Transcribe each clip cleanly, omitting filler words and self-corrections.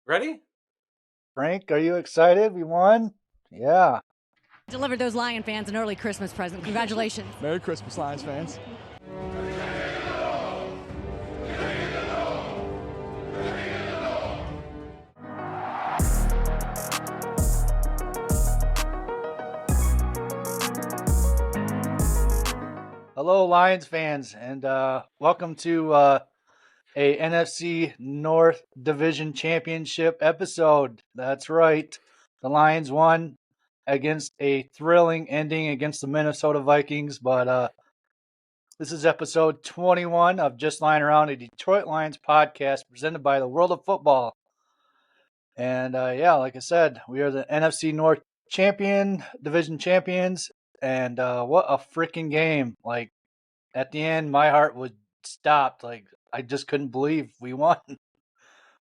Ready? Frank, are you excited? We won? Yeah. Delivered those Lion fans an early Christmas present. Congratulations. Merry Christmas, Lions fans. Hello, Lions fans, and welcome to a NFC North Division Championship episode. That's right. The Lions won against a thrilling ending against the Minnesota Vikings, but this is episode 21 of Just Lying Around, a Detroit Lions podcast presented by the World of Football. And like I said, we are the NFC North Division champions, and what a freaking game. Like, at the end, my heart was stopped. Like, I just couldn't believe we won.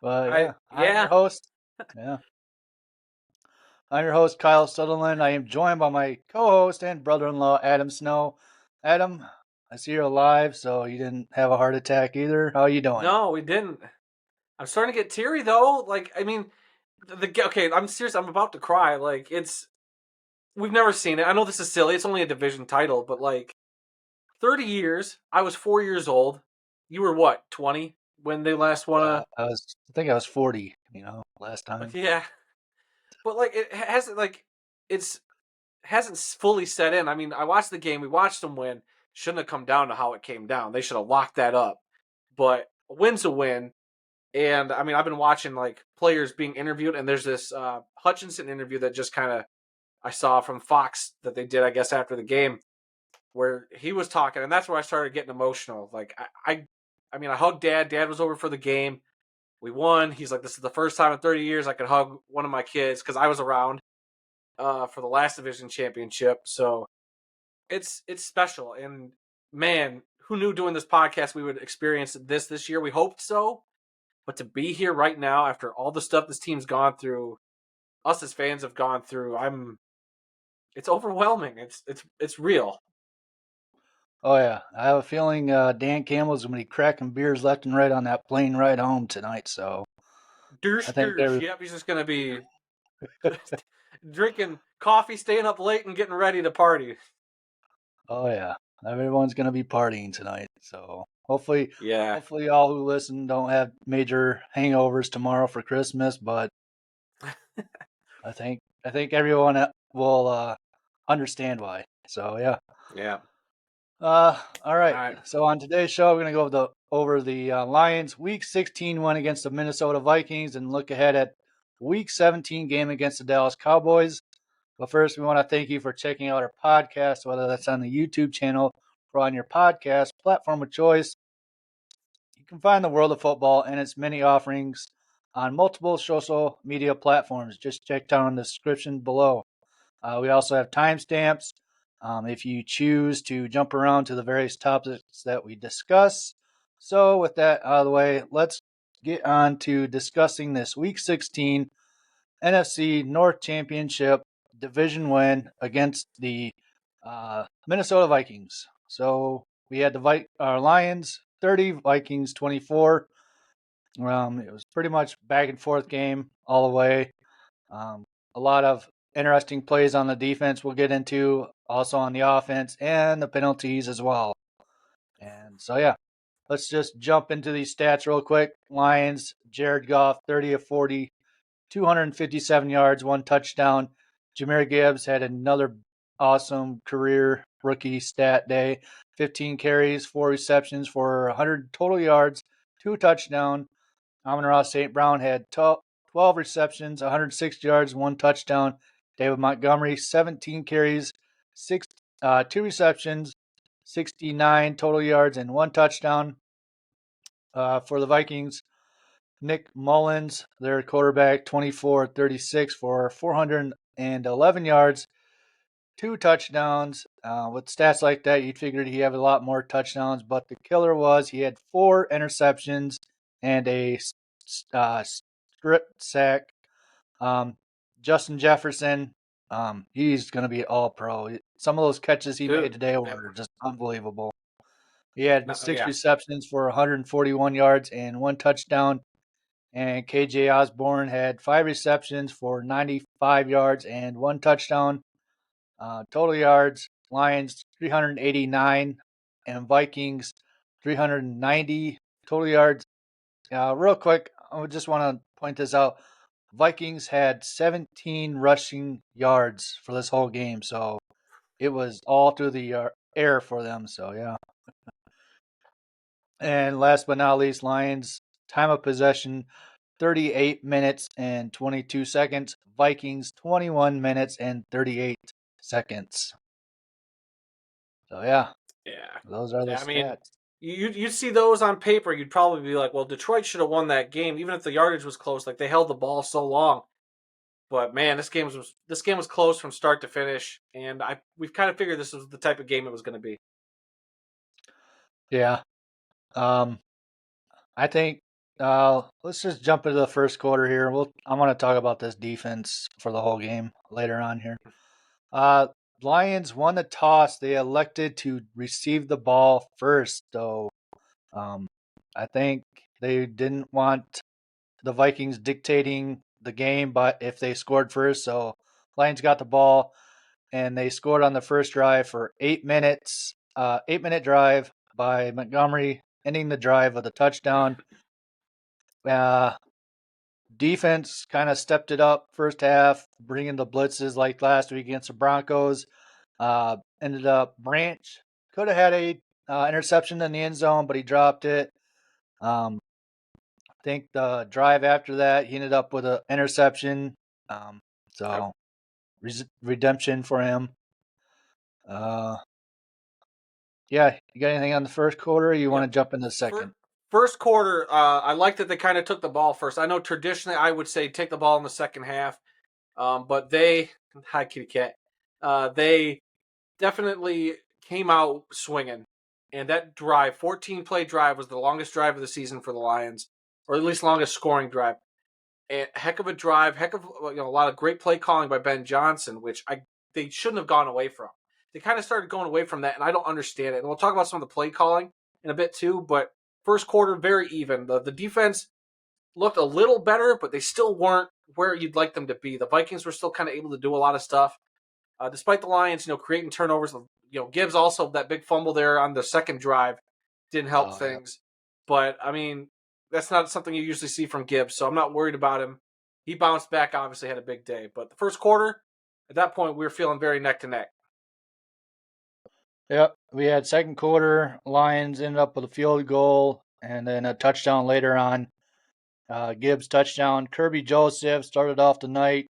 But I'm your host. Yeah. I'm your host, Kyle Sutherland. I am joined by my co-host and brother-in-law, Adam Snow. Adam, I see you're alive, so you didn't have a heart attack either. How are you doing? No, we didn't. I'm starting to get teary though. Okay, I'm serious. I'm about to cry. We've never seen it. I know this is silly. It's only a division title, but 30 years. I was 4 years old. You were what, 20 when they last won a? I think I was 40. Last time. Yeah, but it's hasn't fully set in. I mean, I watched the game. We watched them win. Shouldn't have come down to how it came down. They should have locked that up. But a win's a win. And I mean, I've been watching players being interviewed, and there's this Hutchinson interview that just kind of I saw from Fox that they did, I guess, after the game, where he was talking, and that's where I started getting emotional. I hugged Dad. Dad was over for the game. We won. He's like, this is the first time in 30 years I could hug one of my kids because I was around for the last division championship. So it's special. And man, who knew doing this podcast we would experience this year? We hoped so. But to be here right now after all the stuff this team's gone through, us as fans have gone through, it's overwhelming. It's real. Oh yeah, I have a feeling Dan Campbell's gonna be cracking beers left and right on that plane ride home tonight. So Yep, he's just gonna be drinking coffee, staying up late, and getting ready to party. Oh yeah, everyone's gonna be partying tonight. So hopefully all who listen don't have major hangovers tomorrow for Christmas. But I think everyone will understand why. So yeah. Yeah. All right. So on today's show, we're going to go over the Lions Week 16 win against the Minnesota Vikings and look ahead at Week 17 game against the Dallas Cowboys. But first, we want to thank you for checking out our podcast, whether that's on the YouTube channel or on your podcast platform of choice. You can find the World of Football and its many offerings on multiple social media platforms. Just check down the description below. We also have timestamps. If you choose to jump around to the various topics that we discuss. So with that out of the way, let's get on to discussing this Week 16 NFC North Championship division win against the Minnesota Vikings. So we had the Lions 30, Vikings 24. It was pretty much back and forth game all the way. A lot of interesting plays on the defense we'll get into, also on the offense and the penalties as well. And so, yeah, let's just jump into these stats real quick. Lions, Jared Goff, 30 of 40, 257 yards, 1 touchdown. Jahmyr Gibbs had another awesome career rookie stat day, 15 carries, 4 receptions for 100 total yards, 2 touchdowns. Amon-Ra St. Brown had 12 receptions, 106 yards, 1 touchdown. David Montgomery, 17 carries, 2 receptions, 69 total yards, and 1 touchdown. For the Vikings, Nick Mullins, their quarterback, 24-36 for 411 yards, 2 touchdowns. With stats like that, you'd figured he'd have a lot more touchdowns, but the killer was he had 4 interceptions and a strip sack. Justin Jefferson, he's going to be all pro. Some of those catches he made today were just unbelievable. He had 6 receptions for 141 yards and 1 touchdown. And KJ Osborne had 5 receptions for 95 yards and 1 touchdown. Total yards, Lions 389 and Vikings 390 total yards. Real quick, I just want to point this out. Vikings had 17 rushing yards for this whole game, so it was all through the air for them. So, yeah. And last but not least, Lions time of possession 38 minutes and 22 seconds. Vikings 21 minutes and 38 seconds. So yeah, those are the stats. Mean, you'd see those on paper, you'd probably be like, well, Detroit should have won that game, even if the yardage was close. Like, they held the ball so long. But man, this game was close from start to finish, and we've kind of figured this was the type of game it was going to be. Yeah, I think let's just jump into the first quarter here. I want to talk about this defense for the whole game later on here. Lions won the toss. They elected to receive the ball first, though. I think they didn't want the Vikings dictating the game, but if they scored first, so Lions got the ball and they scored on the first drive for 8 minutes. 8-minute drive by Montgomery, ending the drive with a touchdown. Defense kind of stepped it up first half, bringing the blitzes like last week against the Broncos. Ended up Branch could have had a interception in the end zone, but he dropped it. I think the drive after that, he ended up with an interception. Redemption for him. Yeah, you got anything on the first quarter? Or you want to jump in the second? First quarter, I like that they kind of took the ball first. I know traditionally I would say take the ball in the second half, but hi kitty cat, they definitely came out swinging. And that drive, 14-play drive, was the longest drive of the season for the Lions, or at least longest scoring drive. And heck of a drive, a lot of great play calling by Ben Johnson, which they shouldn't have gone away from. They kind of started going away from that, and I don't understand it. And we'll talk about some of the play calling in a bit too, but first quarter, very even. The defense looked a little better, but they still weren't where you'd like them to be. The Vikings were still kind of able to do a lot of stuff. Despite the Lions, creating turnovers, Gibbs also, that big fumble there on the second drive didn't help things. Yeah. But, I mean, that's not something you usually see from Gibbs, so I'm not worried about him. He bounced back, obviously had a big day. But the first quarter, at that point, we were feeling very neck to neck. Yep, we had second quarter, Lions ended up with a field goal and then a touchdown later on. Gibbs touchdown. Kirby Joseph started off the night,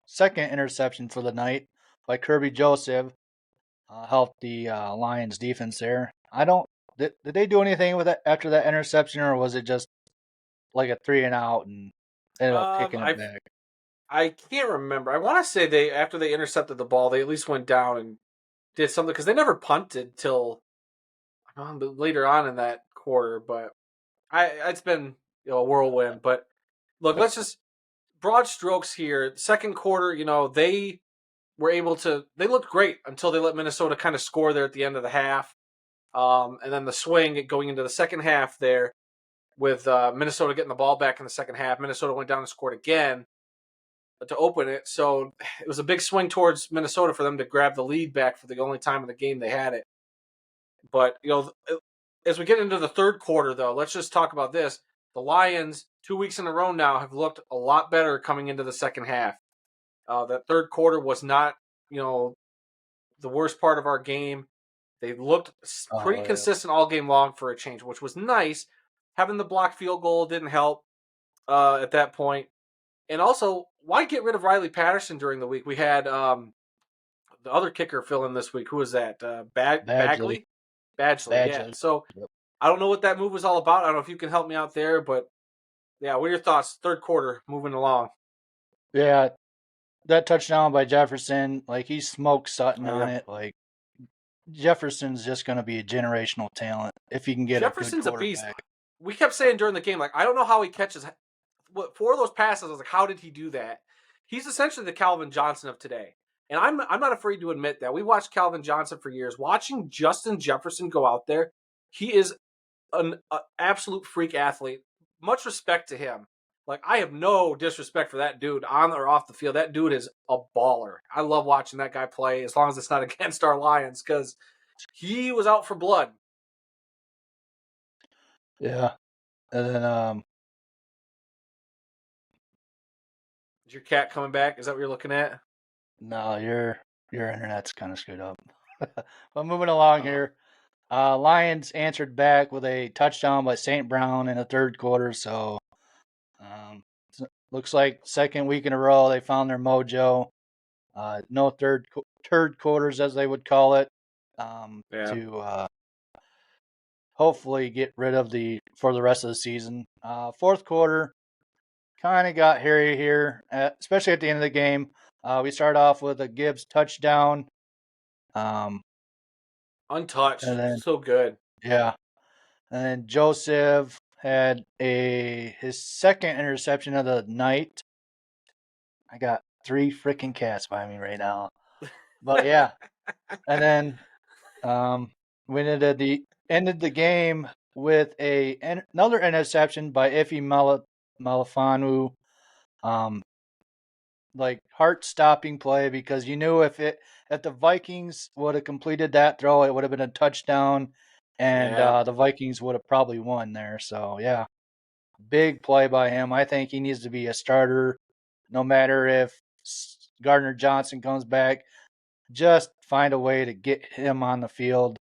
second interception for the night by Kirby Joseph. Helped the Lions defense there. Did they do anything with it after that interception, or was it just like a 3-and-out and ended up kicking it back? I can't remember. I want to say after they intercepted the ball, they at least went down and did something, because they never punted till later on in that quarter. But it's been a whirlwind. But look, let's just broad strokes here. Second quarter, they were able to. They looked great until they let Minnesota kind of score there at the end of the half, and then the swing going into the second half there with Minnesota getting the ball back in the second half. Minnesota went down and scored again to open it. So it was a big swing towards Minnesota for them to grab the lead back for the only time in the game they had it. But, as we get into the third quarter, though, let's just talk about this. The Lions, 2 weeks in a row now, have looked a lot better coming into the second half. That third quarter was not, the worst part of our game. They looked pretty consistent all game long for a change, which was nice. Having the blocked field goal didn't help at that point. And also, why get rid of Riley Patterson during the week? We had the other kicker fill in this week. Who was that? Badgley? Badgley, yeah. So I don't know what that move was all about. I don't know if you can help me out there, but yeah, what are your thoughts? Third quarter, moving along. Yeah, that touchdown by Jefferson, he smoked Sutton on it. Jefferson's just going to be a generational talent if he can get Jefferson's a good beast. We kept saying during the game, I don't know how he catches. For those passes, I was like, how did he do that? He's essentially the Calvin Johnson of today. And I'm not afraid to admit that. We watched Calvin Johnson for years. Watching Justin Jefferson go out there, he is an absolute freak athlete. much respect to him. Like, I have no disrespect for that dude on or off the field. That dude is a baller. I love watching that guy play as long as it's not against our Lions because he was out for blood. Yeah. And then Is your cat coming back? Is that what you're looking at? no, your internet's kind of screwed up. But moving along here, Lions answered back with a touchdown by St. Brown in the third quarter. So looks like second week in a row they found their mojo. No third quarters, as they would call it, to hopefully get rid of for the rest of the season. Fourth quarter kind of got hairy here, especially at the end of the game. We started off with a Gibbs touchdown. Untouched. And then, so good. Yeah. And then Joseph had his second interception of the night. I got 3 freaking cats by me right now. But yeah. And then we ended the game with another interception by Ife Malafanu. Like heart-stopping play because you knew if the Vikings would have completed that throw, it would have been a touchdown, and the Vikings would have probably won there. So yeah, big play by him. I think he needs to be a starter, no matter if Gardner Johnson comes back. Just find a way to get him on the field.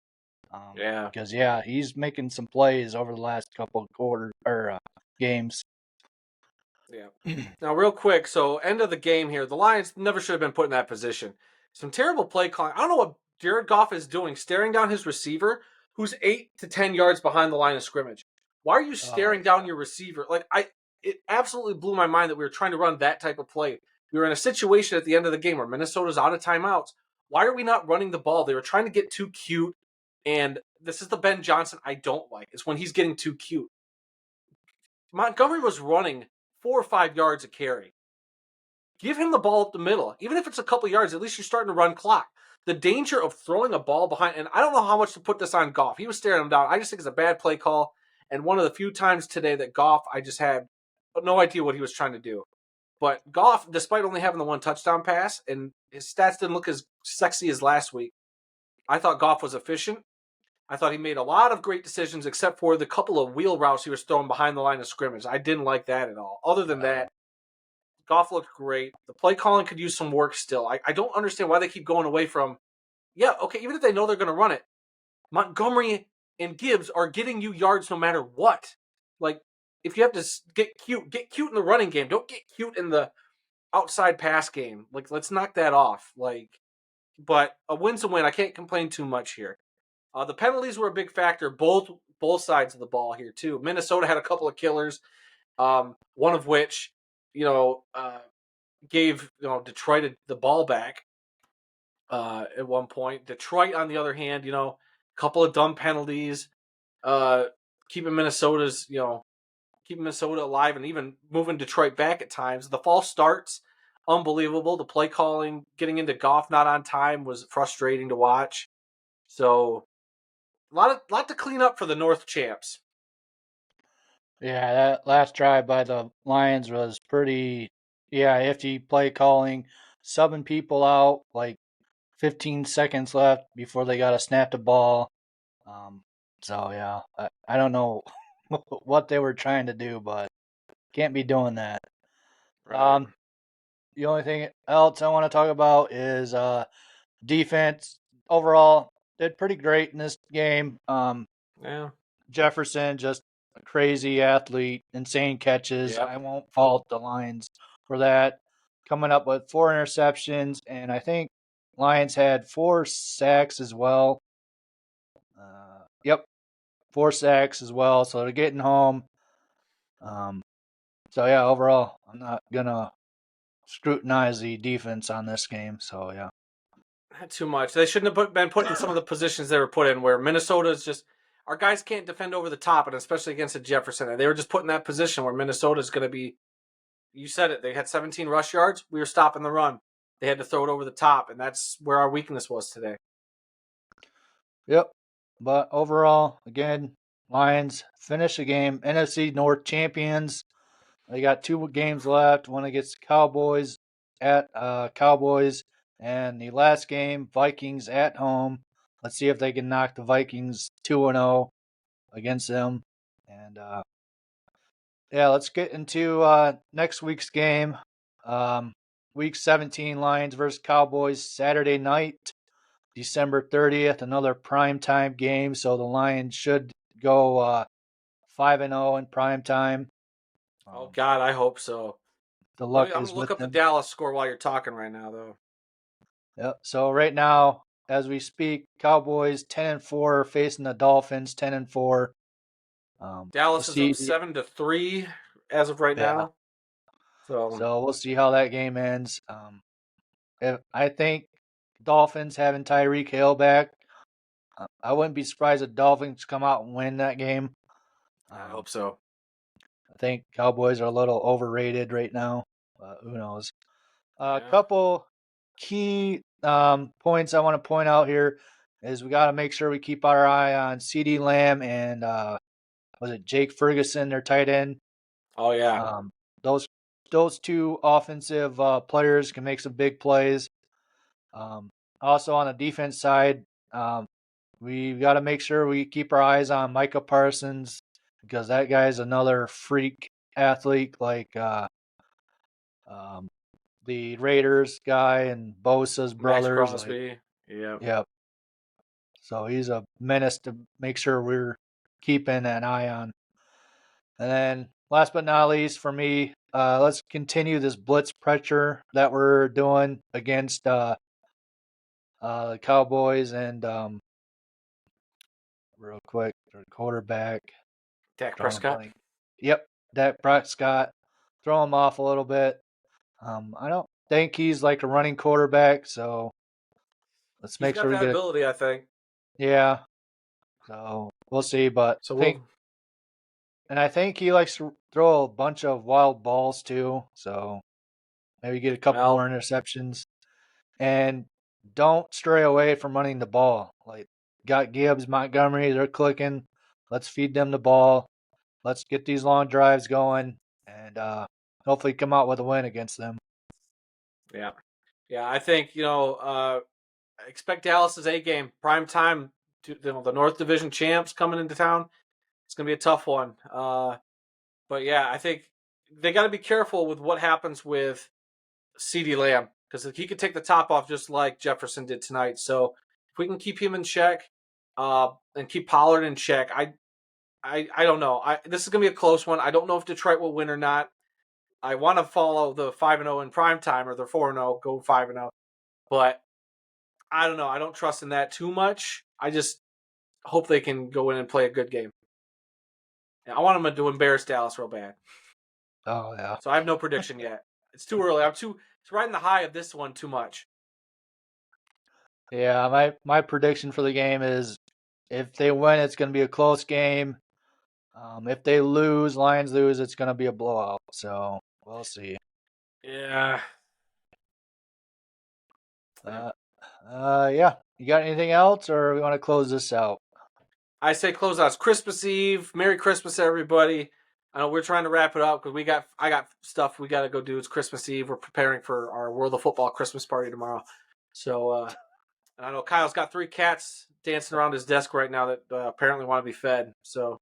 Because he's making some plays over the last couple of games. Yeah. Now, real quick, so end of the game here. The Lions never should have been put in that position. Some terrible play calling. I don't know what Jared Goff is doing, staring down his receiver, who's 8 to 10 yards behind the line of scrimmage. Why are you staring down your receiver? It absolutely blew my mind that we were trying to run that type of play. We were in a situation at the end of the game where Minnesota's out of timeouts. Why are we not running the ball? They were trying to get too cute, and this is the Ben Johnson I don't like. It's when he's getting too cute. Montgomery was running 4 or 5 yards a carry. Give him the ball up the middle. Even if it's a couple yards, at least you're starting to run clock. The danger of throwing a ball behind, and I don't know how much to put this on Goff. He was staring him down. I just think it's a bad play call. And one of the few times today that Goff, I just had no idea what he was trying to do. But Goff, despite only having the 1 touchdown pass, and his stats didn't look as sexy as last week, I thought Goff was efficient. I thought he made a lot of great decisions, except for the couple of wheel routes he was throwing behind the line of scrimmage. I didn't like that at all. Other than that, Goff looked great. The play calling could use some work still. I don't understand why they keep going away from, even if they know they're going to run it, Montgomery and Gibbs are getting you yards no matter what. Like, if you have to get cute in the running game. Don't get cute in the outside pass game. Like, let's knock that off. But a win's a win. I can't complain too much here. The penalties were a big factor, both sides of the ball here too. Minnesota had a couple of killers, one of which, gave Detroit the ball back at one point. Detroit, on the other hand, a couple of dumb penalties, keeping Minnesota alive and even moving Detroit back at times. The false starts, unbelievable. The play calling, getting into Goff not on time was frustrating to watch. So, a lot to clean up for the North champs. Yeah, that last drive by the Lions was pretty, iffy play calling, subbing people out like 15 seconds left before they got to snap the ball. I don't know what they were trying to do, but can't be doing that. Right. The only thing else I want to talk about is defense. Overall, did pretty great in this game. Jefferson, just a crazy athlete, insane catches. Yep. I won't fault the Lions for that. Coming up with 4 interceptions, and I think Lions had 4 sacks as well. 4 sacks as well. So they're getting home. Overall, I'm not gonna scrutinize the defense on this game. So yeah, not too much. They shouldn't have been put in some of the positions they were put in, where Minnesota's just, our guys can't defend over the top, and especially against a Jefferson. And they were just put in that position where Minnesota's going to be, you said it, they had 17 rush yards. We were stopping the run. They had to throw it over the top, and that's where our weakness was today. Yep. But overall, again, Lions finish the game. NFC North champions. They got 2 games left. One against the Cowboys at Cowboys, and the last game Vikings at home. Let's see if they can knock the Vikings 2-0 against them. And yeah, let's get into next week's game. Week 17, Lions versus Cowboys, Saturday night, December 30th. Another primetime game, so the Lions should go 5-0 in primetime. Oh God, I hope so. The luck I'm is gonna look with up the them. Dallas score while you're talking right now, though. Yep. So right now, as we speak, Cowboys 10-4 facing the Dolphins 10-4. Dallas We'll is up 7-3 as of right Yeah. now. So we'll see how that game ends. I think Dolphins having Tyreek Hill back, I wouldn't be surprised if Dolphins come out and win that game. I hope so. I think Cowboys are a little overrated right now. Who knows? A Yeah. couple key points I want to point out here is we got to make sure we keep our eye on CeeDee Lamb and was it Jake Ferguson, their tight end? Oh yeah. Those 2 offensive players can make some big plays. Also on the defense side, we've got to make sure we keep our eyes on Micah Parsons because that guy's another freak athlete like the Raiders guy and Bosa's brothers. Max Crosby. Yeah. Yep. So he's a menace to make sure we're keeping an eye on. And then last but not least for me, let's continue this blitz pressure that we're doing against the Cowboys and real quick, their quarterback. Dak Prescott. Yep, Dak Prescott. Throw him off a little bit. I don't think he's like a running quarterback, so let's make sure we get ability, I think. Yeah. So we'll see, but I think he likes to throw a bunch of wild balls too. So maybe get a couple more interceptions. And don't stray away from running the ball. Like got Gibbs, Montgomery, they're clicking. Let's feed them the ball. Let's get these long drives going and hopefully come out with a win against them. Yeah. Yeah, I think, expect Dallas's A game. Prime time, the North Division champs coming into town. It's going to be a tough one. But yeah, I think they got to be careful with what happens with CeeDee Lamb because he could take the top off just like Jefferson did tonight. So if we can keep him in check and keep Pollard in check, I don't know. This is going to be a close one. I don't know if Detroit will win or not. I want to follow the 5-0 in prime time or the 4-0, go 5-0. But I don't know. I don't trust in that too much. I just hope they can go in and play a good game. I want them to embarrass Dallas real bad. Oh, yeah. So I have no prediction yet. It's too early. It's riding the high of this one too much. Yeah, my prediction for the game is if they win, it's going to be a close game. If they lose, Lions lose, it's going to be a blowout. So we'll see. Yeah. Yeah. You got anything else, or we want to close this out? I say close out. It's Christmas Eve. Merry Christmas, everybody. I know we're trying to wrap it up because I got stuff we got to go do. It's Christmas Eve. We're preparing for our World of Football Christmas party tomorrow. So, and I know Kyle's got 3 cats dancing around his desk right now that apparently want to be fed. So,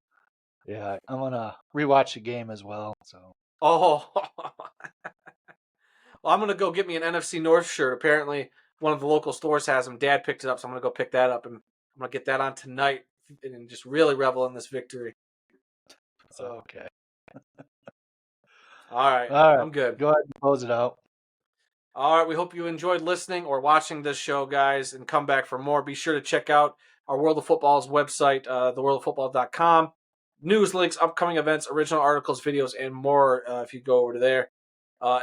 yeah, I'm gonna rewatch the game as well. So, well, I'm gonna go get me an NFC North shirt. Apparently, one of the local stores has them. Dad picked it up, so I'm gonna go pick that up, and I'm gonna get that on tonight and just really revel in this victory. So, okay. All right. I'm good. Go ahead and close it out. All right. We hope you enjoyed listening or watching this show, guys, and come back for more. Be sure to check out our World of Football's website, theworldoffootball.com. News, links, upcoming events, original articles, videos, and more if you go over to there.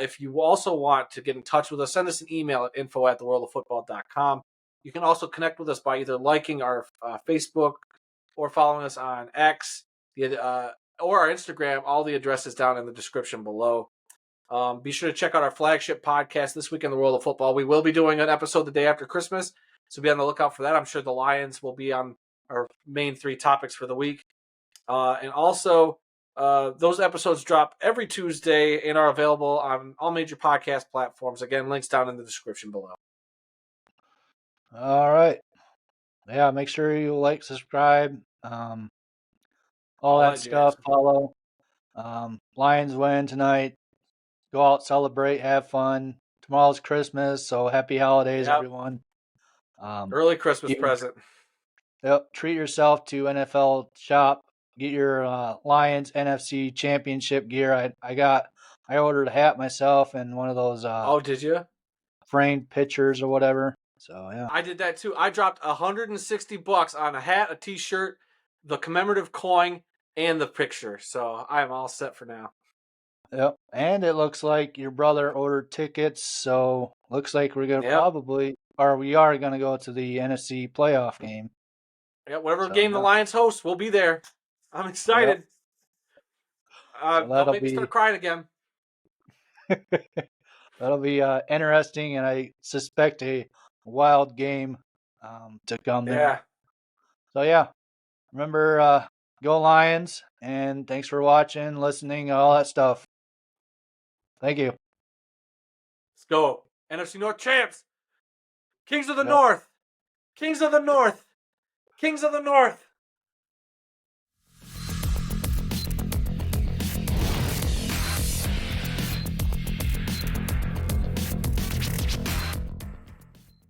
If you also want to get in touch with us, send us an email at info@theworldoffootball.com. You can also connect with us by either liking our Facebook or following us on X or our Instagram. All the addresses down in the description below. Be sure to check out our flagship podcast, This Week in the World of Football. We will be doing an episode the day after Christmas, so be on the lookout for that. I'm sure the Lions will be on our main 3 topics for the week. And also, those episodes drop every Tuesday and are available on all major podcast platforms. Again, links down in the description below. All right. Yeah, make sure you like, subscribe, all that stuff. Follow. Lions win tonight. Go out, celebrate, have fun. Tomorrow's Christmas, so happy holidays, everyone. Early Christmas present. Yep. Treat yourself to NFL Shop. Get your Lions NFC Championship gear. I ordered a hat myself and one of those. Oh, did you? Framed pictures or whatever. So yeah, I did that too. I dropped $160 on a hat, a T-shirt, the commemorative coin, and the picture. So I am all set for now. Yep. And it looks like your brother ordered tickets, so looks like we're gonna we are gonna go to the NFC playoff game. Yeah, whatever game the Lions host, we'll be there. I'm excited. Yep. Don't make me start crying again. That'll be interesting, and I suspect a wild game to come there. So yeah, remember, go Lions, and thanks for watching, listening, all that stuff. Thank you. Let's go. NFC North champs. Kings of the North. Kings of the North. Kings of the North.